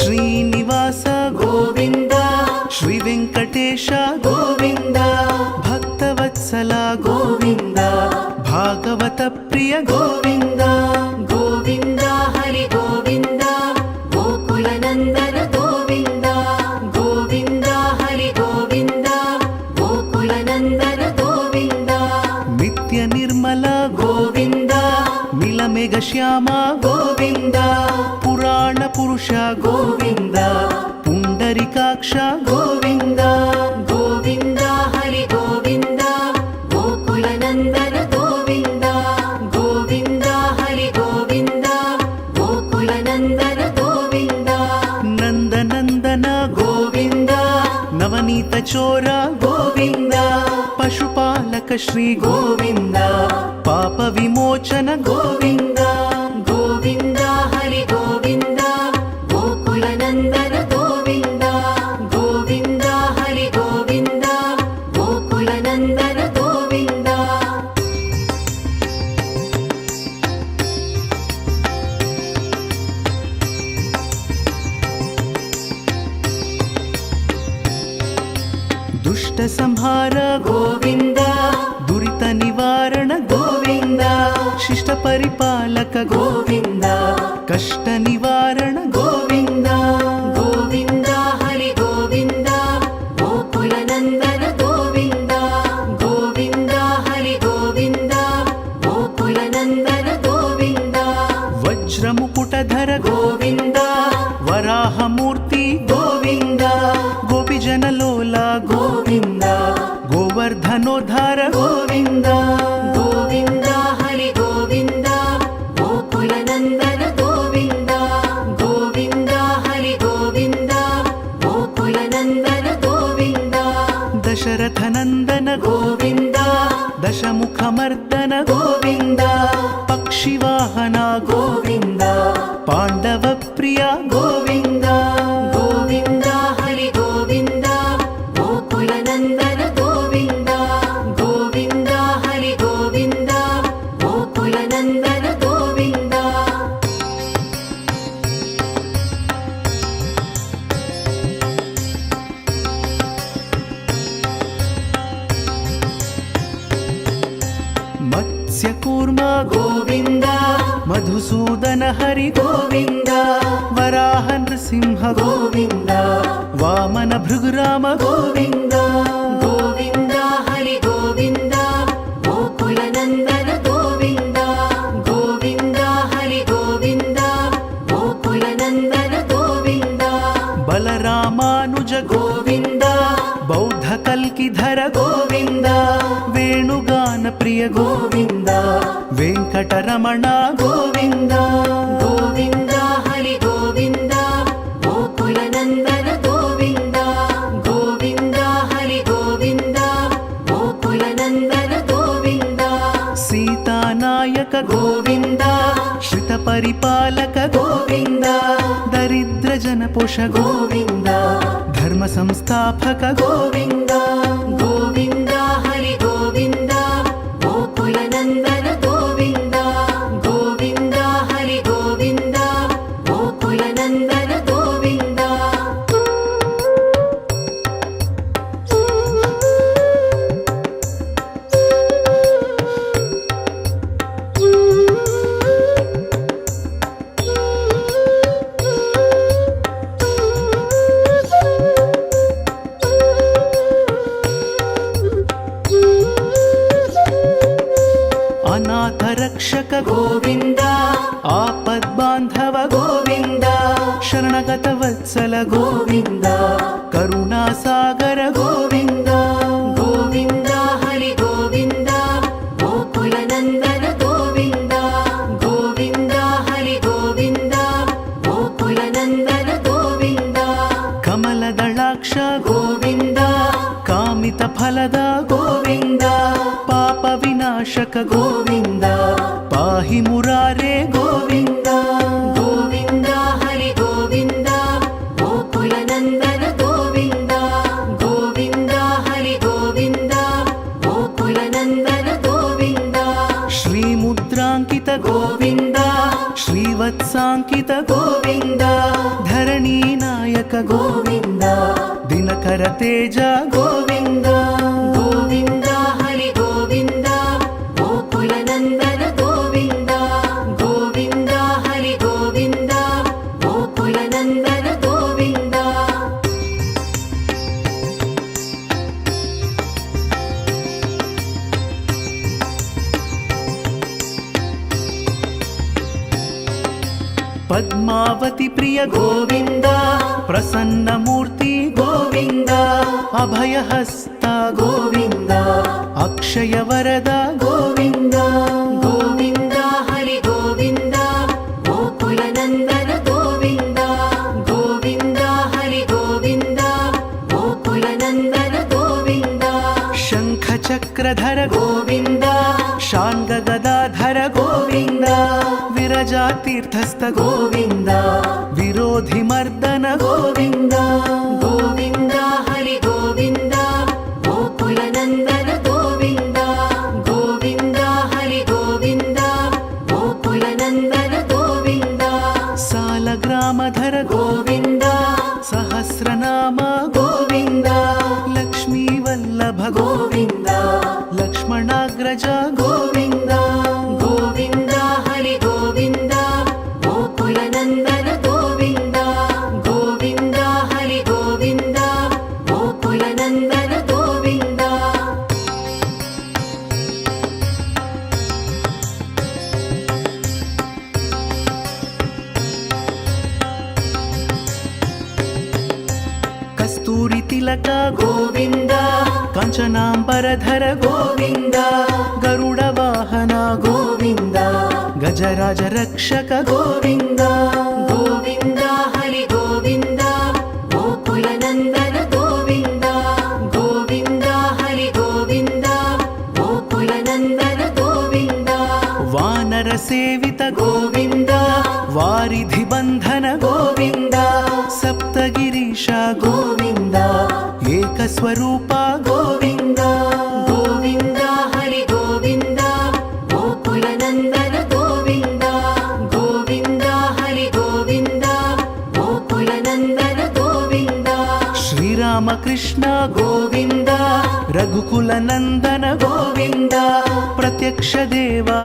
ಶ್ರೀನಿವಾಸ ಗೋವಿಂದ, ಶ್ರೀ ವೆಂಕಟೇಶ ಗೋವಿಂದ, ಭಕ್ತವತ್ಸಲ ಗೋವಿಂದ, ಭಾಗವತ ಪ್ರಿಯ ಗೋವಿಂದ. ಗೋವಿಂದ ಹರಿ ಗೋವಿಂದ, ಗೋಕುಲ ನಂದನ ಗೋವಿಂದ. ಗೋವಿಂದ ಹರಿ ಗೋವಿಂದ, ಗೋಕುಲ ನಂದನ ಗೋವಿಂದ. ನಿತ್ಯ ನಿರ್ಮಲ ಗೋವಿಂದ, ನೀಲಮೇಘ ಶ್ಯಾಮ ಗೋವಿಂದ, ಪುರಾಣ ಪುರುಷ ಗೋವಿಂದ, ಪುಂಡರಿಕಾಕ್ಷ ಗೋವಿಂದ. ಗೋವಿಂದ ಹರಿ ಗೋವಿಂದ, ಗೋಕುಲ ನಂದನ ಗೋವಿಂದ. ಗೋವಿಂದ ಹರಿ ಗೋವಿಂದ, ಗೋಕುಲ ನಂದನ ಗೋವಿಂದ. ನಂದನಂದನ ಗೋವಿಂದ, ನವನೀತ ಚೋರ ಗೋವಿಂದ, ಪಶುಪಾಲಕ ಶ್ರೀ ಗೋವಿಂದ, ಪಾಪ ವಿಮೋಚನ ಗೋವಿಂದ. ಗೋವಿಂದ ಹರಿ ಗೋವಿಂದ, ಗೋಕುಲ ನಂದನ ಗೋವಿಂದ. ಗೋವಿಂದ ಹರಿ ಗೋವಿಂದ, ಗೋಕುಲ ನಂದನ ಗೋವಿಂದ. ದುಷ್ಟ ಸಂಹಾರ ಗೋವಿಂದ, ದುರಿತ ನಿವಾರಣ ಗೋವಿಂದ, ಶಿಷ್ಟ ಪರಿಪಾಲಕ ಗೋವಿಂದ, ಕಷ್ಟ ನಿವಾರಣ ಗೋವಿಂದ. ಗೋವಿಂದ ಹರಿ ಗೋವಿಂದ, ಗೋಕುಲ ನಂದನ ಗೋವಿಂದ. ಗೋವಿಂದ ಹರಿ ಗೋವಿಂದ, ಗೋಕುಲ ನಂದನ ಗೋವಿಂದ. ವಜ್ರ ಮುಕುಟಧರ ಗೋವಿಂದ, ವರಾಹ ಮೂರ್ತಿ ಗೋವಿಂದ, ಗೋಪಿಜನ ಲೋಲ ಗೋವಿಂದ, ಗೋವರ್ಧನೋದ್ಧಾರ ಗೋವಿಂದ. ಗೋವಿಂದ ಹರಿ ಗೋವಿಂದ, ಗೋಕುಲ ನಂದನ ಗೋವಿಂದ. ಗೋವಿಂದ ಹರಿ ಗೋವಿಂದ, ಗೋಕುಲ ನಂದನ ಗೋವಿಂದ. ದಶರಥ ನಂದನ ಗೋವಿಂದ, ದಶಮುಖ ಮರ್ದನ ಗೋವಿಂದ, ಪಕ್ಷಿವಾಹನ ಗೋವಿಂದ, ಪಾಂಡವ ಪ್ರಿಯ ಗೋವಿಂದ. ಗೋವಿಂದ ಹರಿ ಗೋವಿಂದ, ಗೋಕುಲ ನಂದನ ಗೋವಿಂದ. ಗೋವಿಂದ ಹರಿ ಗೋವಿಂದ, ಗೋಕುಲ ನಂದನ ಗೋವಿಂದ. ಮತ್ಸ್ಯಕೂರ್ಮ ಗೋವಿಂದ, ಮಧುಸೂದನ ಹರಿ ಗೋವಿಂದ, ವರಾಹ ನೃಸಿಂಹ ಗೋವಿಂದ, ವಾಮನ ಭೃಗುರಾಮ ಗೋವಿಂದ. ಗೋವಿಂದ ಹರಿ ಗೋವಿಂದ, ಗೋಕುಲ ನಂದನ ಗೋವಿಂದ. ಗೋವಿಂದ ಹರಿ ಗೋವಿಂದ, ಗೋಕುಲ ನಂದನ ಗೋವಿಂದ. ಬಲರಾಮಾನುಜ ಗೋವಿಂದ, ಬೌದ್ಧ ಕಲ್ಕಿಧರ ಗೋವಿಂದ, ವೇಣುಗಾನ ಪ್ರಿಯ ಗೋವಿಂದ, ವೆಂಕಟರಮಣ ಗೋವಿಂದ. ಗೋವಿಂದ ಹರಿ ಗೋವಿಂದ, ಗೋಕುಲ ನಂದನ ಗೋವಿಂದ. ಗೋವಿಂದ ಹರಿ ಗೋವಿಂದ, ಗೋಕುಲ ನಂದನ ಗೋವಿಂದ. ಸೀತಾನಾಯಕ ಗೋವಿಂದ, ಶ್ರಿತ ಪರಿಪಾಲಕ ಗೋವಿಂದ, ದರಿದ್ರ ಜನಪೋಷ ಗೋವಿಂದ, ಧರ್ಮ ಸಂಸ್ಥಾಪಕ ಗೋವಿಂದ. ಗೋವಿಂದ ಹರಿ ಗೋವಿಂದ, ಗೋಕುಲ ನಂದನ ಗೋವಿಂದ. ಗೋವಿಂದ ಹರಿ ಗೋವಿಂದ, ಗೋಕುಲ ನಂದನ ಗೋವಿಂದ. ಅನಾಥ ರಕ್ಷಕ ಗೋವಿಂದ, ಆಪದ್ ಬಾಂಧವ ಗೋವಿಂದ, ಶರಣಗತ ವತ್ಸಲ ಗೋವಿಂದ, ಕರುಣಾ ಸಾಗರ ಗೋವಿಂದ. ಗೋವಿಂದ ಹರಿ ಗೋವಿಂದ, ಗೋಕುಲ ನಂದನ ಗೋವಿಂದ. ಗೋವಿಂದ ಹರಿ ಗೋವಿಂದ, ಗೋಕುಲ ನಂದನ ಗೋವಿಂದ. ಕಮಲದಳಾಕ್ಷ ಗೋವಿಂದ, ಕಾಮಿತ ಫಲದ ಗೋವಿಂದ, ಪಾಪ ವಿನಾಶಕ ಗೋವಿಂದ, ಪಾಹಿ ಮುರಾರೇ ಗೋವಿಂದ. ಗೋವಿಂದ ಹರಿ ಗೋವಿಂದ, ಗೋಕುಲ ನಂದನ ಗೋವಿಂದ. ಗೋವಿಂದ ಹರಿ ಗೋವಿಂದ, ಗೋಕುಲ ನಂದನ ಗೋವಿಂದ. ಶ್ರೀ ಮುದ್ರಾಂಕಿತ ಗೋವಿಂದ, ಶ್ರೀವತ್ಸಾಂಕಿತ ಗೋವಿಂದ, ಧರಣಿ ಸೇವಕ ಗೋವಿಂದ ದಿನಕರ ತೇಜ ಗೋವಿಂದ ಗೋವಿಂದ ಹರಿ ಗೋವಿಂದ ಗೋಕುಲ ನಂದನ ಗೋವಿಂದ ಗೋವಿಂದ ಹರಿ ಗೋವಿಂದ ಗೋಕುಲ ನಂದನ ಗೋವಿಂದ ಪದ್ಮಾವತಿ ಪ್ರಿಯ ಗೋವಿಂದ ಪ್ರಸನ್ನ ಮೂರ್ತಿ ಗೋವಿಂದ ಅಭಯ ಹಸ್ತ ಗೋವಿಂದ ಅಕ್ಷಯ ವರದ ಗೋವಿಂದ ಗೋವಿಂದ ಹರಿ ಗೋವಿಂದ ಗೋಕುಲ ನಂದನ ಗೋವಿಂದ ಗೋವಿಂದ ಹರಿ ಗೋವಿಂದ ಗೋಕುಲ ನಂದನ ಗೋವಿಂದ ಶಂಖ ಚಕ್ರಧರ ಗೋವಿಂದ ಶಾಂಗ ಗದಾಧರ ಗೋವಿಂದ ವಿರಜಾ ತೀರ್ಥಸ್ಥ ಗೋವಿಂದ ವಿರೋಧಿ ಮರ್ದನ ಗೋವಿಂದ ಗೋವಿಂದ ಹರಿ ಗೋವಿಂದ ಗೋಕುಲ ನಂದನ ಗೋವಿಂದ ಗೋವಿಂದ ಹರಿ ಗೋವಿಂದ ಗೋಕುಲ ನಂದನ ಗೋವಿಂದ ಸಾಲಗ್ರಾಮಧರ ಗೋವಿಂದ ಸಹಸ್ರನಾಮ ಗೋವಿಂದ ಲಕ್ಷ್ಮೀ ವಲ್ಲಭ ಗೋವಿಂದ ಲಕ್ಷ್ಮಣಾಗ್ರಜ ಗೋವಿಂದ ಗೋವಿಂದ ಹರಿ ಗೋವಿಂದ ಗೋಕುಲ ನಂದನ ಗೋವಿಂದ ಗೋವಿಂದ ಹರಿ ಗೋವಿಂದ ಗೋಕುಲ ನಂದನ ಗೋವಿಂದ ಕಸ್ತೂರಿ ತಿಲಕ ಗೋವಿಂದ ಕಾಂಚನಾಂಬರಧರ ಗೋವಿಂದ ಗರುಡ ವಾಹನ ಗೋವಿಂದ ಗಜರಾಜ ರಕ್ಷಕ ಗೋವಿಂದ ಗೋವಿಂದ ಹರಿ ಗೋವಿಂದ ಗೋಕುಲ ನಂದನ ಗೋವಿಂದ ಗೋವಿಂದ ಹರಿ ಗೋವಿಂದ ಗೋಕುಲ ನಂದನ ಗೋವಿಂದ ವಾನರ ಸೇವಿತ ಗೋವಿಂದ ವಾರಿಧಿ ಬಂಧನ ಗೋವಿಂದ ಸಪ್ತಗಿರೀಶ ಗೋವಿಂದ ಏಕಸ್ವರೂಪ ಗೋವಿಂದ ಗೋವಿಂದ ಹರಿ ಗೋವಿಂದ ಗೋಕುಲ ನಂದನ ಗೋವಿಂದ ಗೋವಿಂದ ಹರಿ ಗೋವಿಂದ ಗೋಕುಲ ನಂದನ ಗೋವಿಂದ ಶ್ರೀರಾಮ ಕೃಷ್ಣ ಗೋವಿಂದ ರಘುಕುಲ ನಂದನ ಗೋವಿಂದ ಪ್ರತ್ಯಕ್ಷ ದೇವ